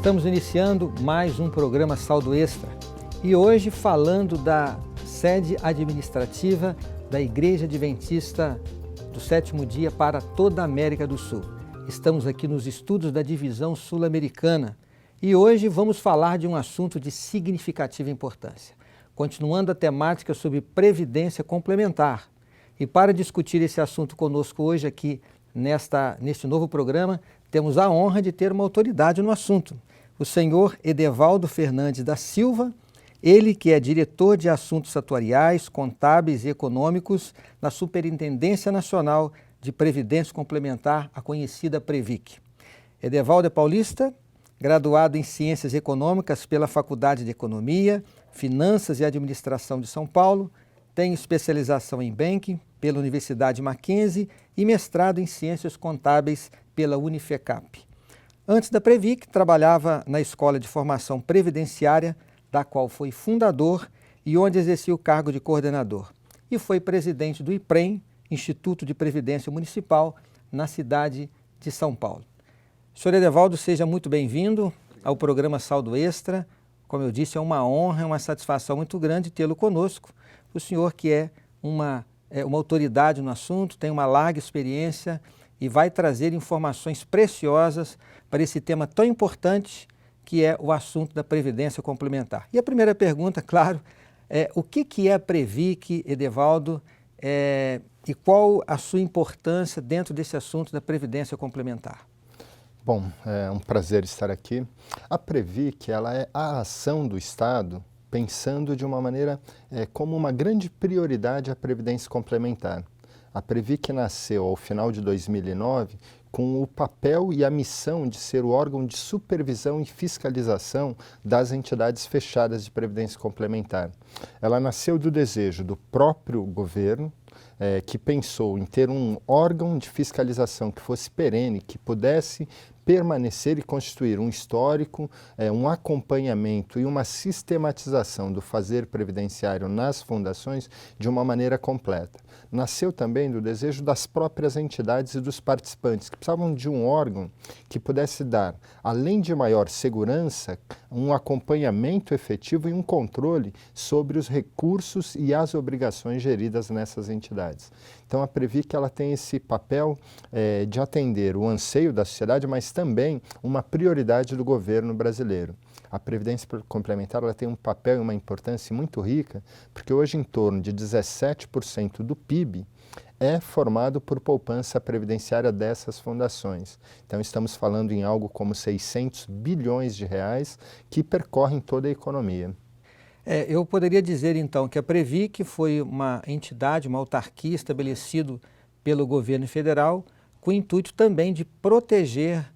Estamos iniciando mais um programa Saldo Extra e hoje falando da sede administrativa da Igreja Adventista do Sétimo Dia para toda a América do Sul. Estamos aqui nos estudos da Divisão Sul-Americana e hoje vamos falar de um assunto de significativa importância, continuando a temática sobre previdência complementar. E para discutir esse assunto conosco hoje aqui neste novo programa, temos a honra de ter uma autoridade no assunto, o senhor Edevaldo Fernandes da Silva, ele que é diretor de Assuntos Atuariais, Contábeis e Econômicos na Superintendência Nacional de Previdência Complementar, a conhecida Previc. Edevaldo é paulista, graduado em Ciências Econômicas pela Faculdade de Economia, Finanças e Administração de São Paulo, tem especialização em Banking pela Universidade Mackenzie e mestrado em Ciências Contábeis pela Unifecap. Antes da Previc, trabalhava na Escola de Formação Previdenciária, da qual foi fundador e onde exercia o cargo de coordenador. E foi presidente do IPREM, Instituto de Previdência Municipal, na cidade de São Paulo. Senhor Edevaldo, seja muito bem-vindo ao programa Saldo Extra. Como eu disse, é uma honra, é uma satisfação muito grande tê-lo conosco. O senhor que é uma autoridade no assunto, tem uma larga experiência e vai trazer informações preciosas para esse tema tão importante que é o assunto da Previdência Complementar. E a primeira pergunta, claro, é o que é a Previc, Edevaldo, e qual a sua importância dentro desse assunto da Previdência Complementar? Bom, é um prazer estar aqui. A Previc, ela é a ação do Estado pensando de uma maneira como uma grande prioridade a Previdência Complementar. A Previc nasceu ao final de 2009 com o papel e a missão de ser o órgão de supervisão e fiscalização das entidades fechadas de Previdência Complementar. Ela nasceu do desejo do próprio governo, que pensou em ter um órgão de fiscalização que fosse perene, que pudesse permanecer e constituir um histórico, um acompanhamento e uma sistematização do fazer previdenciário nas fundações de uma maneira completa. Nasceu também do desejo das próprias entidades e dos participantes, que precisavam de um órgão que pudesse dar, além de maior segurança, um acompanhamento efetivo e um controle sobre os recursos e as obrigações geridas nessas entidades. Então a Previc ela tem esse papel de atender o anseio da sociedade, mas também uma prioridade do governo brasileiro. A Previdência Complementar ela tem um papel e uma importância muito rica, porque hoje em torno de 17% do PIB é formado por poupança previdenciária dessas fundações. Então estamos falando em algo como 600 bilhões de reais que percorrem toda a economia. Eu poderia dizer então que a Previc foi uma entidade, uma autarquia estabelecida pelo governo federal com o intuito também de proteger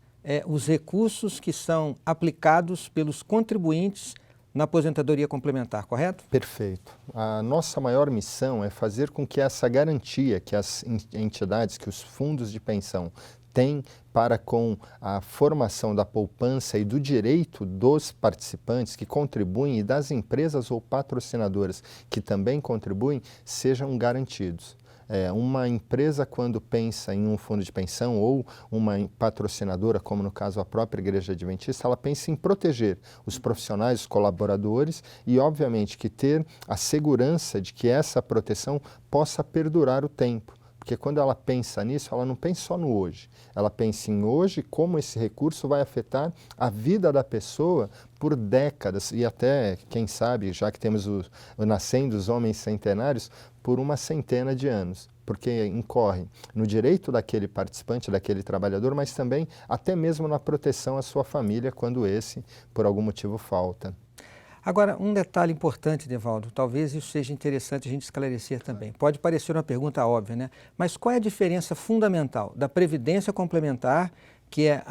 os recursos que são aplicados pelos contribuintes na aposentadoria complementar, correto? Perfeito. A nossa maior missão é fazer com que essa garantia que as entidades, que os fundos de pensão têm para com a formação da poupança e do direito dos participantes que contribuem e das empresas ou patrocinadoras que também contribuem, sejam garantidos. Uma empresa, quando pensa em um fundo de pensão ou uma patrocinadora, como no caso a própria Igreja Adventista, ela pensa em proteger os profissionais, os colaboradores e, obviamente, que ter a segurança de que essa proteção possa perdurar o tempo. Porque quando ela pensa nisso, ela não pensa só no hoje. Ela pensa em hoje, como esse recurso vai afetar a vida da pessoa por décadas e até, quem sabe, já que temos o nascendo os homens centenários, por uma centena de anos. Porque incorre no direito daquele participante, daquele trabalhador, mas também até mesmo na proteção à sua família quando esse, por algum motivo, falta. Agora, um detalhe importante, Edevaldo, talvez isso seja interessante a gente esclarecer também. Pode parecer uma pergunta óbvia, né? Mas qual é a diferença fundamental da Previdência Complementar, que é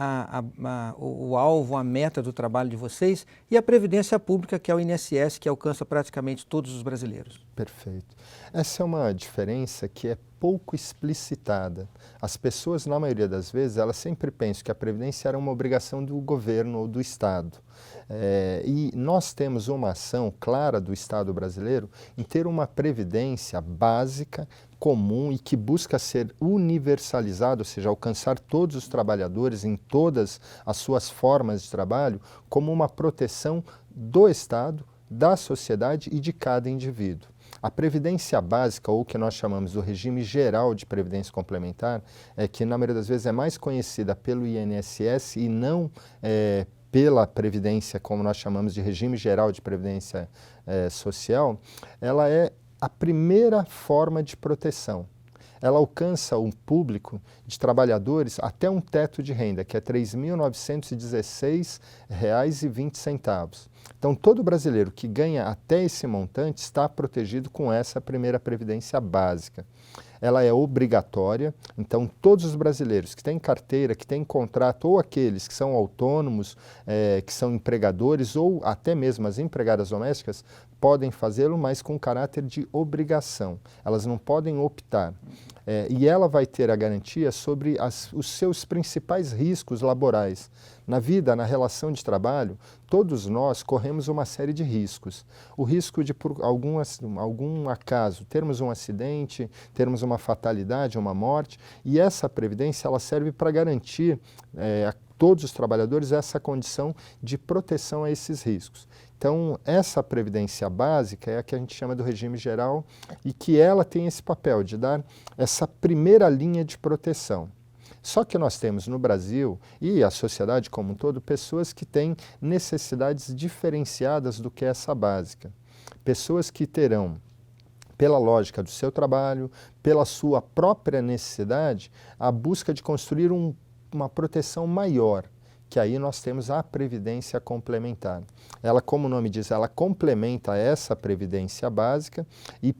o alvo, a meta do trabalho de vocês, e a Previdência Pública, que é o INSS, que alcança praticamente todos os brasileiros? Perfeito. Essa é uma diferença que é pouco explicitada. As pessoas, na maioria das vezes, elas sempre pensam que a Previdência era uma obrigação do governo ou do Estado. E nós temos uma ação clara do Estado brasileiro em ter uma previdência básica, comum e que busca ser universalizada, ou seja, alcançar todos os trabalhadores em todas as suas formas de trabalho, como uma proteção do Estado, da sociedade e de cada indivíduo. A previdência básica, ou o que nós chamamos do regime geral de previdência complementar, que na maioria das vezes é mais conhecida pelo INSS e não pela previdência, como nós chamamos de regime geral de previdência social, ela é a primeira forma de proteção. Ela alcança um público de trabalhadores até um teto de renda, que é R$ 3.916,20. Então, todo brasileiro que ganha até esse montante está protegido com essa primeira previdência básica. Ela é obrigatória, então todos os brasileiros que têm carteira, que têm contrato, ou aqueles que são autônomos, que são empregadores, ou até mesmo as empregadas domésticas, podem fazê-lo, mas com caráter de obrigação. Elas não podem optar. E ela vai ter a garantia sobre os seus principais riscos laborais. Na vida, na relação de trabalho, todos nós corremos uma série de riscos. O risco de, por algum acaso, termos um acidente, termos uma fatalidade, uma morte, e essa previdência ela serve para garantir a todos os trabalhadores essa condição de proteção a esses riscos. Então, essa previdência básica é a que a gente chama do regime geral e que ela tem esse papel de dar essa primeira linha de proteção. Só que nós temos no Brasil, e a sociedade como um todo, pessoas que têm necessidades diferenciadas do que essa básica. Pessoas que terão, pela lógica do seu trabalho, pela sua própria necessidade, a busca de construir uma proteção maior, que aí nós temos a previdência complementar. Ela, como o nome diz, ela complementa essa previdência básica e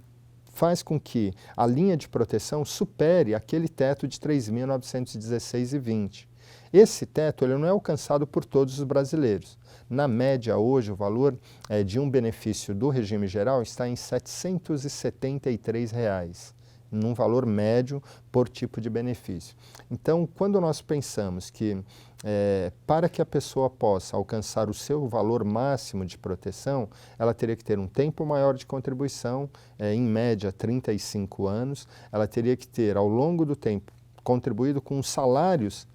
faz com que a linha de proteção supere aquele teto de R$ 3.916,20. Esse teto ele não é alcançado por todos os brasileiros. Na média, hoje, o valor de um benefício do regime geral está em R$ 773, num valor médio por tipo de benefício. Então, quando nós pensamos que para que a pessoa possa alcançar o seu valor máximo de proteção, ela teria que ter um tempo maior de contribuição, em média 35 anos, ela teria que ter, ao longo do tempo, contribuído com salários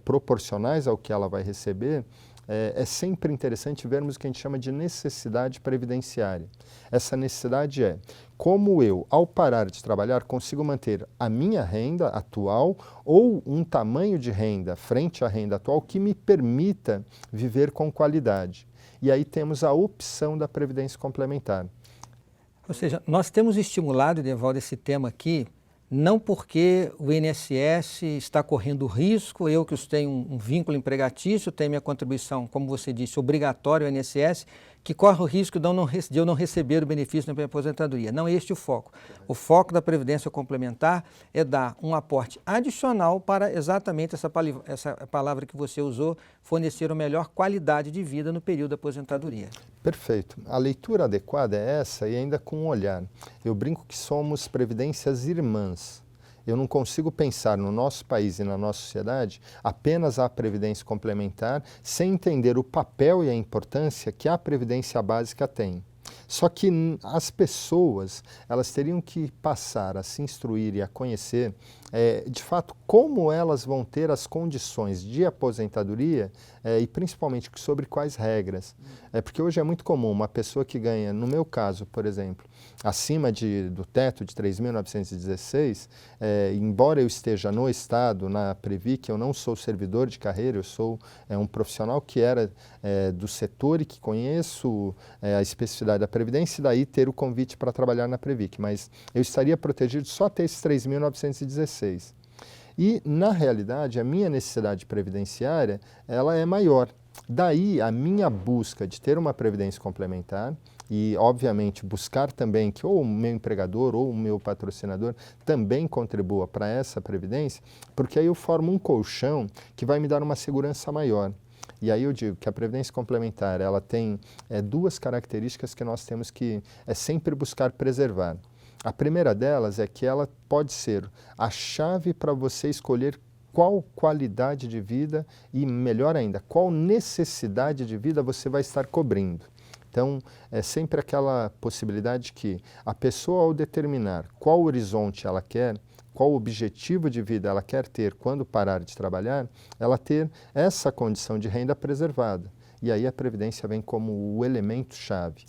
proporcionais ao que ela vai receber. É sempre interessante vermos o que a gente chama de necessidade previdenciária. Essa necessidade é como eu, ao parar de trabalhar, consigo manter a minha renda atual ou um tamanho de renda frente à renda atual que me permita viver com qualidade. E aí temos a opção da previdência complementar. Ou seja, nós temos estimulado, Edevaldo, esse tema aqui, não porque o INSS está correndo risco, eu que tenho um vínculo empregatício, tenho minha contribuição, como você disse, obrigatória ao INSS, que corre o risco de eu não receber o benefício da minha aposentadoria. Não é este o foco. O foco da Previdência Complementar é dar um aporte adicional para exatamente essa palavra que você usou, fornecer uma melhor qualidade de vida no período da aposentadoria. Perfeito. A leitura adequada é essa e ainda com um olhar. Eu brinco que somos previdências irmãs. Eu não consigo pensar no nosso país e na nossa sociedade apenas a previdência complementar sem entender o papel e a importância que a previdência básica tem. Só que as pessoas, elas teriam que passar a se instruir e a conhecer, de fato, como elas vão ter as condições de aposentadoria e principalmente sobre quais regras. Porque hoje é muito comum uma pessoa que ganha, no meu caso, por exemplo, acima do teto de 3.916, embora eu esteja no Estado, na Previc, eu não sou servidor de carreira, eu sou um profissional que era do setor e que conheço a especificidade da Previdência e daí ter o convite para trabalhar na Previc, mas eu estaria protegido só até esses 3.916. E, na realidade, a minha necessidade previdenciária, ela é maior. Daí, a minha busca de ter uma previdência complementar e, obviamente, buscar também que ou o meu empregador ou o meu patrocinador também contribua para essa previdência, porque aí eu formo um colchão que vai me dar uma segurança maior. E aí eu digo que a previdência complementar, ela tem duas características que nós temos que sempre buscar preservar. A primeira delas é que ela pode ser a chave para você escolher qual qualidade de vida e, melhor ainda, qual necessidade de vida você vai estar cobrindo. Então, é sempre aquela possibilidade que a pessoa, ao determinar qual horizonte ela quer, qual objetivo de vida ela quer ter quando parar de trabalhar, ela ter essa condição de renda preservada. E aí a Previdência vem como o elemento-chave.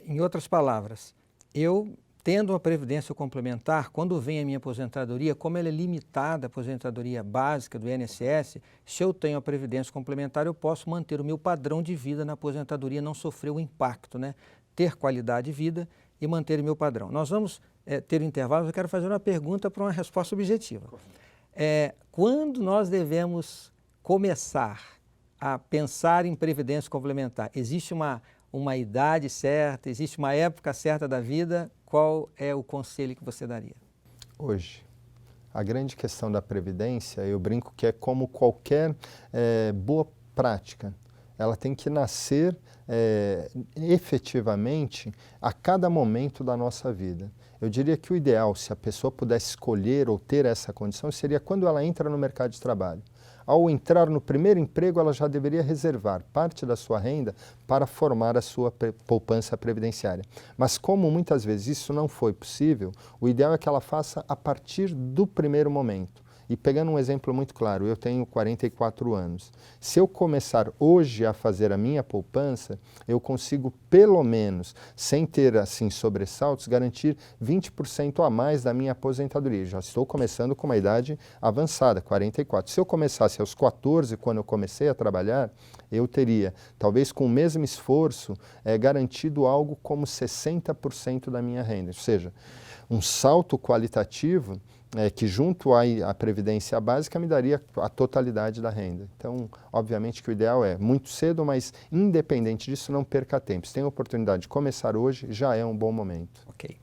Em outras palavras, eu tendo uma previdência complementar, quando vem a minha aposentadoria, como ela é limitada, a aposentadoria básica do INSS, se eu tenho a previdência complementar, eu posso manter o meu padrão de vida na aposentadoria, não sofrer o impacto, né? Ter qualidade de vida e manter o meu padrão. Nós vamos ter um intervalo, eu quero fazer uma pergunta para uma resposta objetiva. Quando nós devemos começar a pensar em previdência complementar? Existe uma idade certa, existe uma época certa da vida? Qual é o conselho que você daria? Hoje, a grande questão da Previdência, eu brinco que é como qualquer boa prática. Ela tem que nascer efetivamente a cada momento da nossa vida. Eu diria que o ideal, se a pessoa pudesse escolher ou ter essa condição, seria quando ela entra no mercado de trabalho. Ao entrar no primeiro emprego, ela já deveria reservar parte da sua renda para formar a sua poupança previdenciária. Mas como muitas vezes isso não foi possível, o ideal é que ela faça a partir do primeiro momento. E pegando um exemplo muito claro, eu tenho 44 anos. Se eu começar hoje a fazer a minha poupança, eu consigo pelo menos, sem ter assim sobressaltos, garantir 20% a mais da minha aposentadoria. Já estou começando com uma idade avançada, 44. Se eu começasse aos 14, quando eu comecei a trabalhar, eu teria, talvez com o mesmo esforço, garantido algo como 60% da minha renda. Ou seja, um salto qualitativo que junto à Previdência Básica me daria a totalidade da renda. Então, obviamente que o ideal é muito cedo, mas independente disso, não perca tempo. Se tem a oportunidade de começar hoje, já é um bom momento. Ok.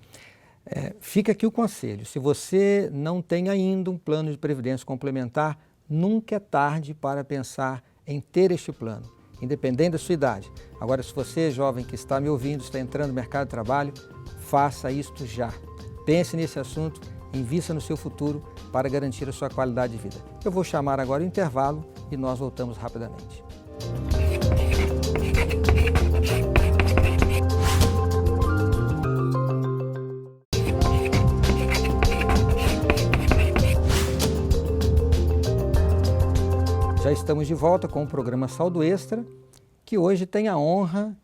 Fica aqui o conselho. Se você não tem ainda um plano de previdência complementar, nunca é tarde para pensar em ter este plano, independente da sua idade. Agora, se você, jovem que está me ouvindo, está entrando no mercado de trabalho, faça isto já. Pense nesse assunto, invista no seu futuro para garantir a sua qualidade de vida. Eu vou chamar agora o intervalo e nós voltamos rapidamente. Já estamos de volta com o programa Saldo Extra, que hoje tem a honra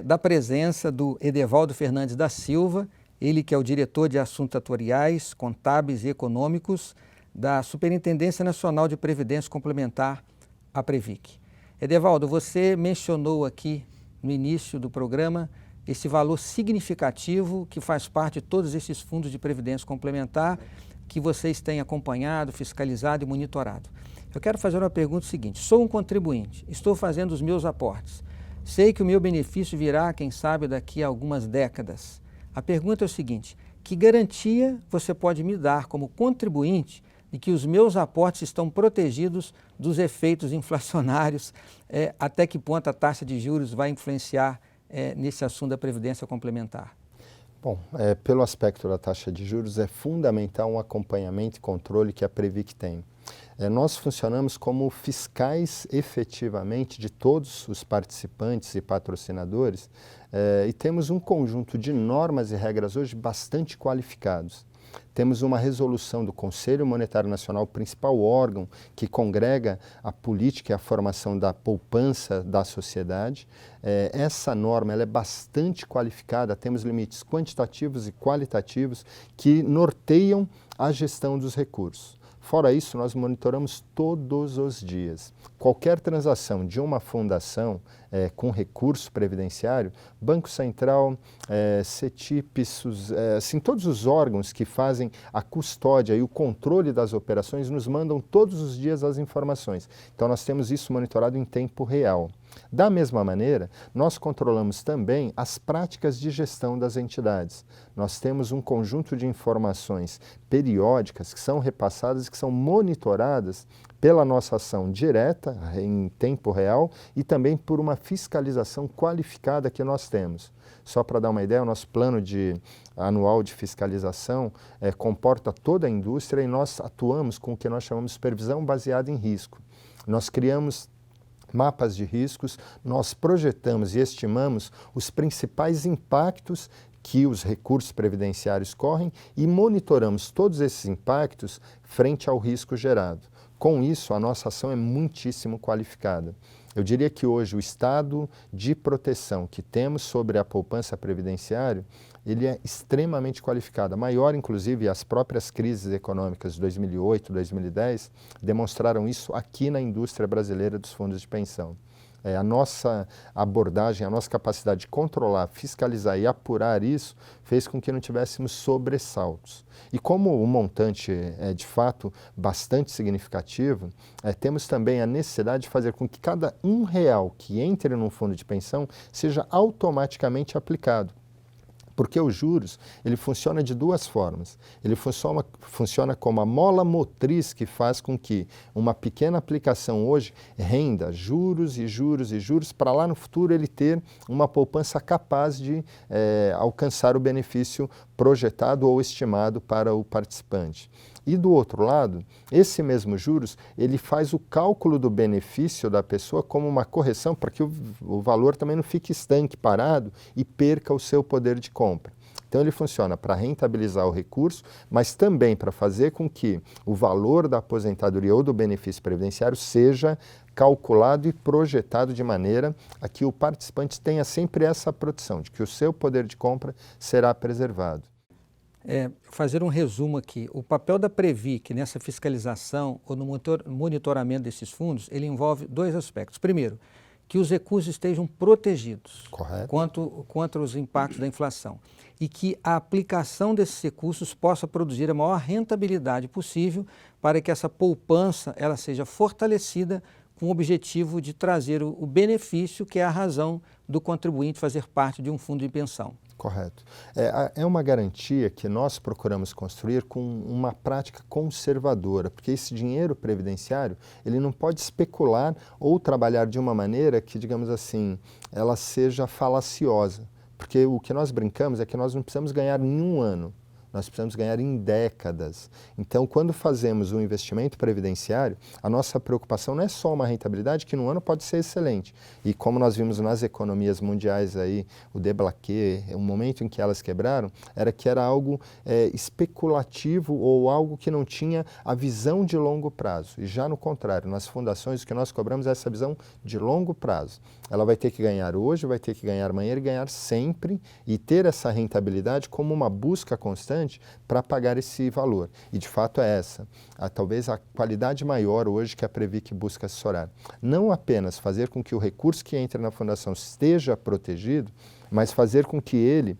da presença do Edevaldo Fernandes da Silva, ele que é o diretor de Assuntos Atuariais, Contábeis e Econômicos da Superintendência Nacional de Previdência Complementar, a Previc. Edevaldo, você mencionou aqui no início do programa esse valor significativo que faz parte de todos esses fundos de previdência complementar que vocês têm acompanhado, fiscalizado e monitorado. Eu quero fazer uma pergunta seguinte: sou um contribuinte, estou fazendo os meus aportes, sei que o meu benefício virá, quem sabe, daqui a algumas décadas. A pergunta é o seguinte: que garantia você pode me dar como contribuinte de que os meus aportes estão protegidos dos efeitos inflacionários? Até que ponto a taxa de juros vai influenciar nesse assunto da previdência complementar? Bom, pelo aspecto da taxa de juros, é fundamental um acompanhamento e controle que a Previc tem. Nós funcionamos como fiscais efetivamente de todos os participantes e patrocinadores e temos um conjunto de normas e regras hoje bastante qualificados. Temos uma resolução do Conselho Monetário Nacional, o principal órgão que congrega a política e a formação da poupança da sociedade. Essa norma ela é bastante qualificada, temos limites quantitativos e qualitativos que norteiam a gestão dos recursos. Fora isso, nós monitoramos todos os dias. Qualquer transação de uma fundação com recurso previdenciário, Banco Central, CETIP, assim, todos os órgãos que fazem a custódia e o controle das operações nos mandam todos os dias as informações. Então, nós temos isso monitorado em tempo real. Da mesma maneira, nós controlamos também as práticas de gestão das entidades. Nós temos um conjunto de informações periódicas que são repassadas e que são monitoradas pela nossa ação direta, em tempo real, e também por uma fiscalização qualificada que nós temos. Só para dar uma ideia, o nosso plano anual de fiscalização comporta toda a indústria e nós atuamos com o que nós chamamos de supervisão baseada em risco. Nós criamos mapas de riscos, nós projetamos e estimamos os principais impactos que os recursos previdenciários correm e monitoramos todos esses impactos frente ao risco gerado. Com isso, a nossa ação é muitíssimo qualificada. Eu diria que hoje o estado de proteção que temos sobre a poupança previdenciária, ele é extremamente qualificado. Maior, inclusive, as próprias crises econômicas de 2008, 2010 demonstraram isso aqui na indústria brasileira dos fundos de pensão. A nossa abordagem, a nossa capacidade de controlar, fiscalizar e apurar isso fez com que não tivéssemos sobressaltos. E como o montante é de fato bastante significativo, temos também a necessidade de fazer com que cada R$1 que entre num fundo de pensão seja automaticamente aplicado. Porque os juros, ele funciona de duas formas. Ele funciona como a mola motriz que faz com que uma pequena aplicação hoje renda juros e juros e juros para lá no futuro ele ter uma poupança capaz de alcançar o benefício projetado ou estimado para o participante. E do outro lado, esse mesmo juros, ele faz o cálculo do benefício da pessoa como uma correção para que o valor também não fique estanque, parado e perca o seu poder de compra. Então ele funciona para rentabilizar o recurso, mas também para fazer com que o valor da aposentadoria ou do benefício previdenciário seja calculado e projetado de maneira a que o participante tenha sempre essa proteção, de que o seu poder de compra será preservado. Fazer um resumo aqui, o papel da Previc nessa fiscalização ou no monitoramento desses fundos, ele envolve dois aspectos. Primeiro, que os recursos estejam protegidos contra os impactos da inflação e que a aplicação desses recursos possa produzir a maior rentabilidade possível para que essa poupança ela seja fortalecida com o objetivo de trazer o benefício que é a razão do contribuinte fazer parte de um fundo de pensão. Correto. É uma garantia que nós procuramos construir com uma prática conservadora, porque esse dinheiro previdenciário, ele não pode especular ou trabalhar de uma maneira que, digamos assim, ela seja falaciosa. Porque o que nós brincamos é que nós não precisamos ganhar em um ano, nós precisamos ganhar em décadas. Então, quando fazemos um investimento previdenciário, a nossa preocupação não é só uma rentabilidade, que no ano pode ser excelente. E como nós vimos nas economias mundiais, aí, o déblaqué, o momento em que elas quebraram, era algo especulativo ou algo que não tinha a visão de longo prazo. E já no contrário, nas fundações, o que nós cobramos é essa visão de longo prazo. Ela vai ter que ganhar hoje, vai ter que ganhar amanhã e ganhar sempre e ter essa rentabilidade como uma busca constante para pagar esse valor. E de fato é essa, talvez a qualidade maior hoje que a Previc busca assessorar. Não apenas fazer com que o recurso que entra na fundação esteja protegido, mas fazer com que ele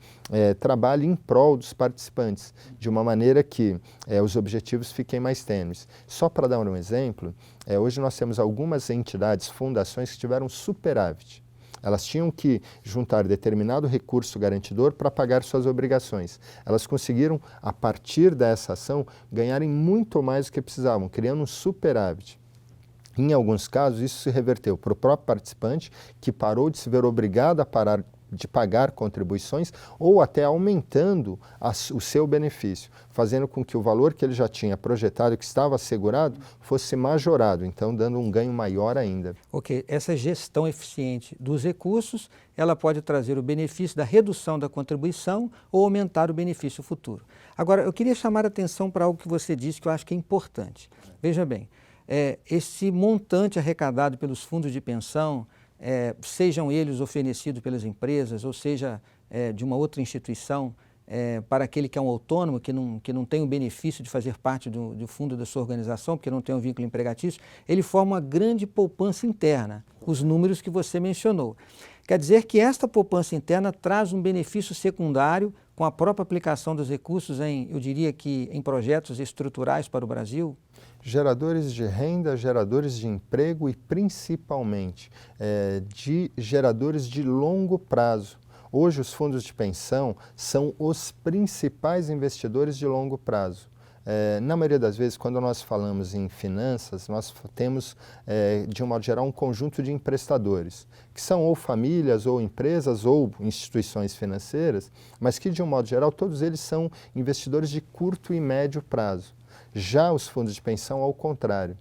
trabalhe em prol dos participantes, de uma maneira que os objetivos fiquem mais tênues. Só para dar um exemplo, hoje nós temos algumas entidades, fundações que tiveram superávit. Elas tinham que juntar determinado recurso garantidor para pagar suas obrigações. Elas conseguiram, a partir dessa ação, ganharem muito mais do que precisavam, criando um superávit. Em alguns casos, isso se reverteu para o próprio participante, que parou de se ver obrigado a parar de pagar contribuições ou até aumentando o seu benefício, fazendo com que o valor que ele já tinha projetado, que estava assegurado, fosse majorado, então dando um ganho maior ainda. Ok, essa gestão eficiente dos recursos, ela pode trazer o benefício da redução da contribuição ou aumentar o benefício futuro. Agora, eu queria chamar a atenção para algo que você disse que eu acho que é importante. Veja bem, esse montante arrecadado pelos fundos de pensão, sejam eles oferecidos pelas empresas, ou seja, de uma outra instituição, para aquele que é um autônomo, que não tem o benefício de fazer parte do fundo da sua organização, porque não tem um vínculo empregatício, ele forma uma grande poupança interna, os números que você mencionou. Quer dizer que esta poupança interna traz um benefício secundário com a própria aplicação dos recursos eu diria que em projetos estruturais para o Brasil? Geradores de renda, geradores de emprego e principalmente de geradores de longo prazo. Hoje os fundos de pensão são os principais investidores de longo prazo. Na maioria das vezes, quando nós falamos em finanças, nós temos, de um modo geral, um conjunto de emprestadores, que são ou famílias, ou empresas, ou instituições financeiras, mas que, de um modo geral, todos eles são investidores de curto e médio prazo. Já os fundos de pensão, ao contrário.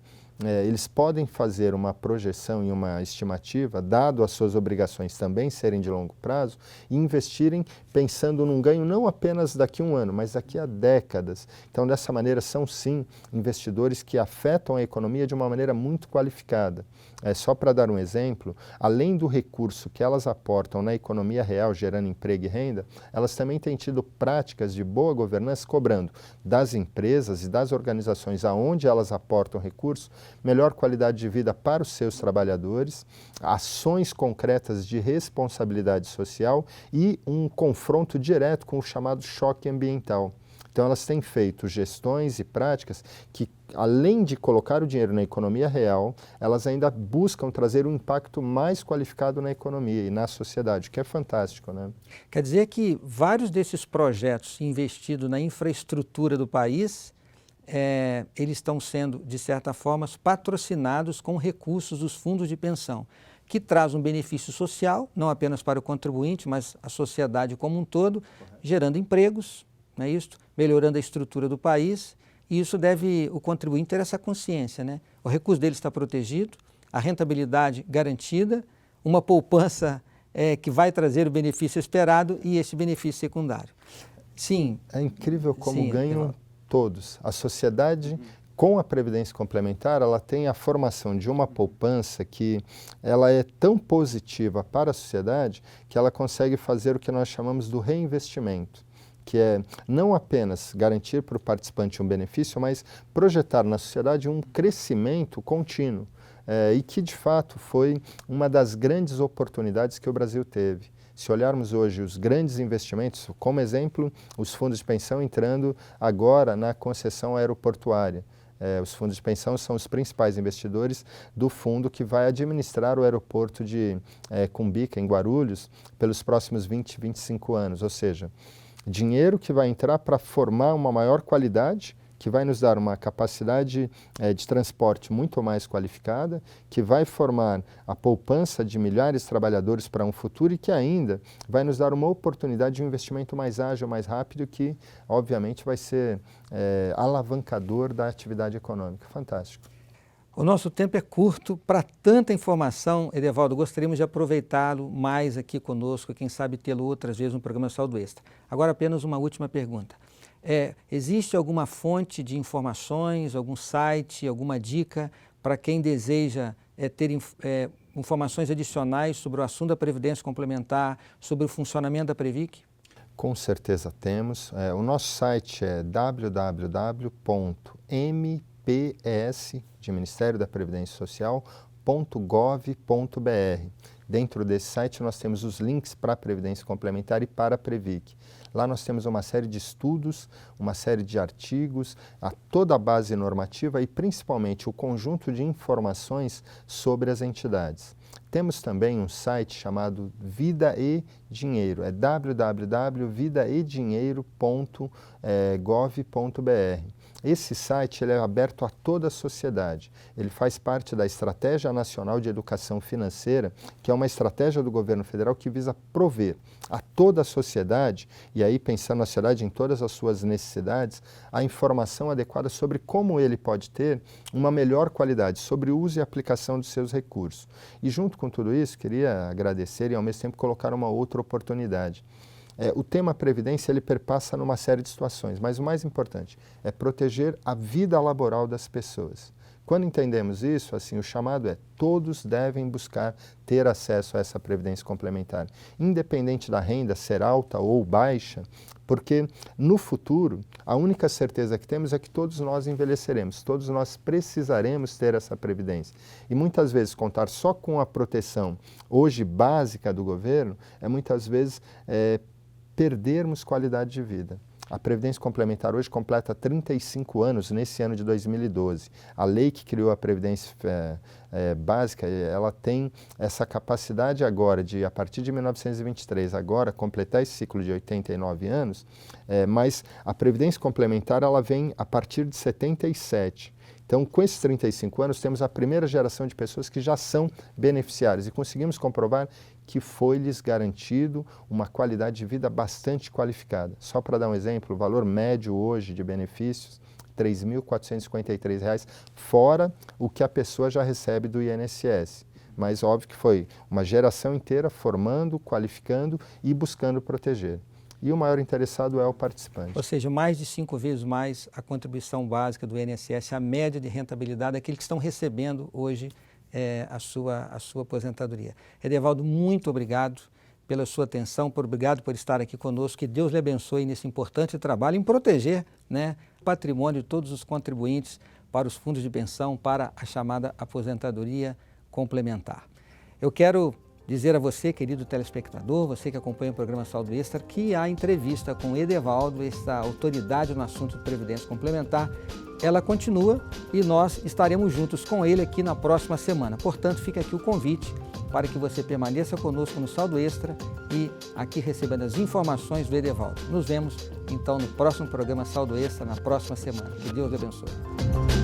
Eles podem fazer uma projeção e uma estimativa, dado as suas obrigações também serem de longo prazo, e investirem pensando num ganho não apenas daqui a um ano, mas daqui a décadas. Então, dessa maneira, são sim investidores que afetam a economia de uma maneira muito qualificada. Só para dar um exemplo, além do recurso que elas aportam na economia real, gerando emprego e renda, elas também têm tido práticas de boa governança cobrando das empresas e das organizações aonde elas aportam recursos, melhor qualidade de vida para os seus trabalhadores, ações concretas de responsabilidade social e um confronto direto com o chamado choque ambiental. Então, elas têm feito gestões e práticas que, além de colocar o dinheiro na economia real, elas ainda buscam trazer um impacto mais qualificado na economia e na sociedade, o que é fantástico, né? Quer dizer que vários desses projetos investidos na infraestrutura do país, eles estão sendo, de certa forma, patrocinados com recursos dos fundos de pensão, que traz um benefício social, não apenas para o contribuinte, mas a sociedade como um todo, gerando empregos, não é isso? Melhorando a estrutura do país, e isso deve o contribuinte ter essa consciência, né? O recurso dele está protegido, a rentabilidade garantida, uma poupança que vai trazer o benefício esperado e esse benefício secundário. Sim. É incrível como ganham todos. A sociedade, com a Previdência Complementar, ela tem a formação de uma poupança que ela é tão positiva para a sociedade que ela consegue fazer o que nós chamamos do reinvestimento, que é não apenas garantir para o participante um benefício, mas projetar na sociedade um crescimento contínuo, e que, de fato, foi uma das grandes oportunidades que o Brasil teve. Se olharmos hoje os grandes investimentos, como exemplo, os fundos de pensão entrando agora na concessão aeroportuária. Os fundos de pensão são os principais investidores do fundo que vai administrar o aeroporto de Cumbica, em Guarulhos, pelos próximos 20, 25 anos, ou seja, dinheiro que vai entrar para formar uma maior qualidade, que vai nos dar uma capacidade de transporte muito mais qualificada, que vai formar a poupança de milhares de trabalhadores para um futuro e que ainda vai nos dar uma oportunidade de um investimento mais ágil, mais rápido, que obviamente vai ser alavancador da atividade econômica. Fantástico. O nosso tempo é curto para tanta informação, Edevaldo. Gostaríamos de aproveitá-lo mais aqui conosco, quem sabe tê-lo outras vezes no programa Saldo Extra. Agora apenas uma última pergunta. Existe alguma fonte de informações, algum site, alguma dica para quem deseja ter informações adicionais sobre o assunto da Previdência Complementar, sobre o funcionamento da Previc? Com certeza temos. O nosso site é www.mps, de Ministério da Previdência Social, .gov.br. Dentro desse site nós temos os links para a Previdência Complementar e para a Previc. Lá nós temos uma série de estudos, uma série de artigos, toda a base normativa e principalmente o conjunto de informações sobre as entidades. Temos também um site chamado Vida e Dinheiro, é www.vidaedinheiro.gov.br. Esse site ele é aberto a toda a sociedade. Ele faz parte da Estratégia Nacional de Educação Financeira, que é uma estratégia do governo federal que visa prover a toda a sociedade, e aí pensando na sociedade em todas as suas necessidades, a informação adequada sobre como ele pode ter uma melhor qualidade, sobre o uso e aplicação dos seus recursos. E junto com tudo isso, queria agradecer e ao mesmo tempo colocar uma outra oportunidade. O tema Previdência ele perpassa numa série de situações, mas o mais importante é proteger a vida laboral das pessoas. Quando entendemos isso, assim, o chamado é todos devem buscar ter acesso a essa Previdência Complementar, independente da renda ser alta ou baixa, porque no futuro a única certeza que temos é que todos nós envelheceremos, todos nós precisaremos ter essa Previdência. E muitas vezes contar só com a proteção hoje básica do governo é muitas vezes perdermos qualidade de vida. A Previdência Complementar hoje completa 35 anos nesse ano de 2012. A lei que criou a Previdência Básica, ela tem essa capacidade agora de, a partir de 1923, agora completar esse ciclo de 89 anos, mas a Previdência Complementar ela vem a partir de 77. Então, com esses 35 anos, temos a primeira geração de pessoas que já são beneficiárias e conseguimos comprovar que foi-lhes garantido uma qualidade de vida bastante qualificada. Só para dar um exemplo, o valor médio hoje de benefícios, R$ 3.453, fora o que a pessoa já recebe do INSS. Mas óbvio que foi uma geração inteira formando, qualificando e buscando proteger. E o maior interessado é o participante. Ou seja, mais de 5 vezes mais a contribuição básica do INSS, a média de rentabilidade daqueles que estão recebendo hoje a sua aposentadoria. Edevaldo, muito obrigado pela sua atenção, obrigado por estar aqui conosco, que Deus lhe abençoe nesse importante trabalho em proteger, né, o patrimônio de todos os contribuintes para os fundos de pensão, para a chamada aposentadoria complementar. Eu quero dizer a você, querido telespectador, você que acompanha o programa Saldo Extra, que a entrevista com o Edevaldo, essa autoridade no assunto de Previdência Complementar, ela continua e nós estaremos juntos com ele aqui na próxima semana. Portanto, fica aqui o convite para que você permaneça conosco no Saldo Extra e aqui recebendo as informações do Edevaldo. Nos vemos então no próximo programa Saldo Extra, na próxima semana. Que Deus lhe abençoe.